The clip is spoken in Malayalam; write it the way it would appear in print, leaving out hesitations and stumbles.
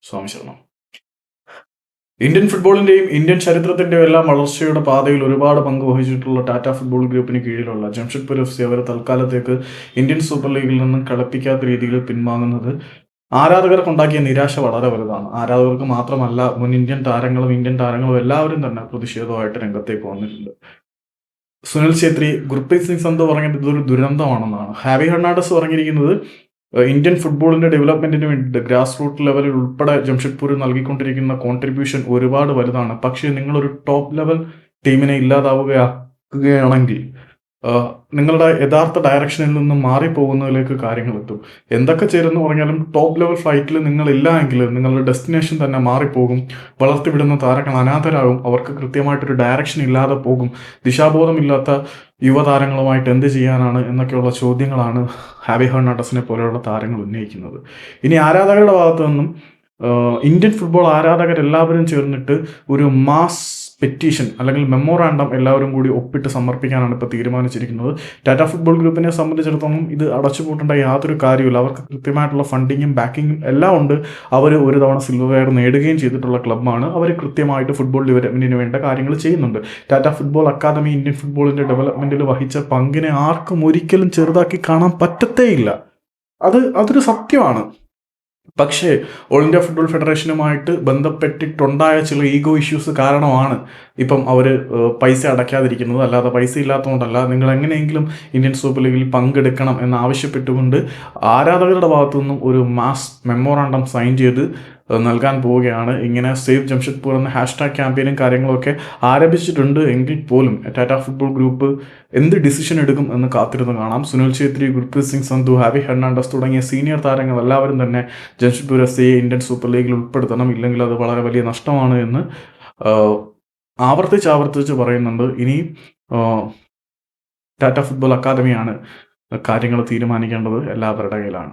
സ്വാമി ശരണം. ഇന്ത്യൻ ഫുട്ബോളിന്റെയും ഇന്ത്യൻ ചരിത്രത്തിന്റെയും എല്ലാം വളർച്ചയുടെ പാതയിൽ ഒരുപാട് പങ്ക് വഹിച്ചിട്ടുള്ള ടാറ്റ ഫുട്ബോൾ ഗ്രൂപ്പിന് കീഴിലുള്ള ജംഷഡ്പൂർ FC അവർ തൽക്കാലത്തേക്ക് ഇന്ത്യൻ സൂപ്പർ ലീഗിൽ നിന്നും കളിപ്പിക്കാത്ത രീതിയിൽ പിൻവാങ്ങുന്നത് ആരാധകർക്കുണ്ടാക്കിയ നിരാശ വളരെ വലുതാണ്. ആരാധകർക്ക് മാത്രമല്ല, മുൻ ഇന്ത്യൻ താരങ്ങളും എല്ലാവരും തന്നെ പ്രതിഷേധമായിട്ട് രംഗത്തേക്ക് വന്നിട്ടുണ്ട്. സുനിൽ ഛേത്രി, ഗുർപ്രീത് സിംഗ് സന്ധു പറഞ്ഞത് ഇതൊരു ദുരന്തമാണെന്നാണ്. ഹാവി ഹെർണാണ്ടസ് പറഞ്ഞിരിക്കുന്നത് ഇന്ത്യൻ ഫുട്ബോളിന്റെ ഡെവലപ്മെന്റിന് വേണ്ടിയിട്ട് ഗ്രാസ് റൂട്ട് ലെവലിൽ ഉൾപ്പെടെ ജംഷഡ്പൂർ നൽകിക്കൊണ്ടിരിക്കുന്ന കോൺട്രിബ്യൂഷൻ ഒരുപാട് വലുതാണ്. പക്ഷേ നിങ്ങളൊരു ടോപ്പ് ലെവൽ ടീമിനെ ഇല്ലാതാവുകയാക്കുകയാണെങ്കിൽ നിങ്ങളുടെ യഥാർത്ഥ ഡയറക്ഷനിൽ നിന്നും മാറിപ്പോകുന്നതിലേക്ക് കാര്യങ്ങൾ എത്തും. എന്തൊക്കെ ചേരുന്നു പറഞ്ഞാലും ടോപ്പ് ലെവൽ ഫ്ലൈറ്റിൽ നിങ്ങളില്ല എങ്കിൽ നിങ്ങളുടെ ഡെസ്റ്റിനേഷൻ തന്നെ മാറിപ്പോകും. വളർത്തിവിടുന്ന താരങ്ങൾ അനാഥരാകും. അവർക്ക് കൃത്യമായിട്ടൊരു ഡയറക്ഷൻ ഇല്ലാതെ പോകും. ദിശാബോധമില്ലാത്ത യുവതാരങ്ങളുമായിട്ട് എന്ത് ചെയ്യാനാണ് എന്നൊക്കെയുള്ള ചോദ്യങ്ങളാണ് ഹാവി ഹെർണാണ്ടസിനെ പോലെയുള്ള താരങ്ങൾ ഉന്നയിക്കുന്നത്. ഇനി ആരാധകരുടെ ഭാഗത്തു നിന്നും ഇന്ത്യൻ ഫുട്ബോൾ ആരാധകരെല്ലാവരും ചേർന്നിട്ട് ഒരു മാസ് പെറ്റീഷൻ അല്ലെങ്കിൽ മെമ്മോറാണ്ടം എല്ലാവരും കൂടി ഒപ്പിട്ട് സമർപ്പിക്കാനാണ് ഇപ്പോൾ തീരുമാനിച്ചിരിക്കുന്നത്. ടാറ്റ ഫുട്ബോൾ ഗ്രൂപ്പിനെ സംബന്ധിച്ചിടത്തോളം ഇത് അടച്ചുപൂട്ടേണ്ട യാതൊരു കാര്യമില്ല. അവർക്ക് കൃത്യമായിട്ടുള്ള ഫണ്ടിങ്ങും ബാക്കിങ്ങും എല്ലാം ഉണ്ട്. അവർ ഒരു തവണ സിൽവർ വെയർ നേടുകയും ചെയ്തിട്ടുള്ള ക്ലബ്ബാണ്. അവർ കൃത്യമായിട്ട് ഫുട്ബോൾ ഡെവലപ്മെന്റിന് വേണ്ട കാര്യങ്ങൾ ചെയ്യുന്നുണ്ട്. ടാറ്റ ഫുട്ബോൾ അക്കാദമി ഇന്ത്യൻ ഫുട്ബോളിന്റെ ഡെവലപ്മെന്റിൽ വഹിച്ച പങ്കിനെ ആർക്കും ഒരിക്കലും ചെറുതാക്കി കാണാൻ പറ്റത്തേയില്ല. അതൊരു സത്യമാണ്. പക്ഷേ ഓൾ ഇന്ത്യ ഫുട്ബോൾ ഫെഡറേഷനുമായിട്ട് ബന്ധപ്പെട്ടിട്ടുണ്ടായ ചില ഈഗോ ഇഷ്യൂസ് കാരണമാണ് ഇപ്പം അവർ പൈസ അടയ്ക്കാതിരിക്കുന്നത്. അല്ലാതെ പൈസ ഇല്ലാത്തതുകൊണ്ടല്ല. നിങ്ങൾ എങ്ങനെയെങ്കിലും ഇന്ത്യൻ സൂപ്പർ ലീഗിൽ പങ്കെടുക്കണം എന്നാവശ്യപ്പെട്ടുകൊണ്ട് ആരാധകരുടെ ഭാഗത്തു നിന്നും ഒരു മാസ് മെമ്മോറാണ്ടം സൈൻ ചെയ്ത് നൽകാൻ പോവുകയാണ്. ഇങ്ങനെ സേവ് ജംഷഡ്പൂർ എന്ന ഹാഷ്ടാഗ് ക്യാമ്പയിനും കാര്യങ്ങളൊക്കെ ആരംഭിച്ചിട്ടുണ്ട്. എങ്കിൽ പോലും ടാറ്റ ഫുട്ബോൾ ഗ്രൂപ്പ് എന്ത് ഡിസിഷൻ എടുക്കും എന്ന് കാത്തിരുന്ന് കാണാം. സുനിൽ ഛേത്രി, ഗുർപ്രീത് സിംഗ് സന്ധു, ഹാവി ഹെർണാണ്ടസ് തുടങ്ങിയ സീനിയർ താരങ്ങൾ എല്ലാവരും തന്നെ ജംഷഡ്പൂർ FCയെ ഇന്ത്യൻ സൂപ്പർ ലീഗിൽ ഉൾപ്പെടുത്തണം, ഇല്ലെങ്കിൽ അത് വളരെ വലിയ നഷ്ടമാണ് എന്ന് ആവർത്തിച്ച് പറയുന്നുണ്ട്. ഇനി ടാറ്റ ഫുട്ബോൾ അക്കാദമിയാണ് കാര്യങ്ങൾ തീരുമാനിക്കേണ്ടത്. എല്ലാവരുടെ കയ്യിലാണ്.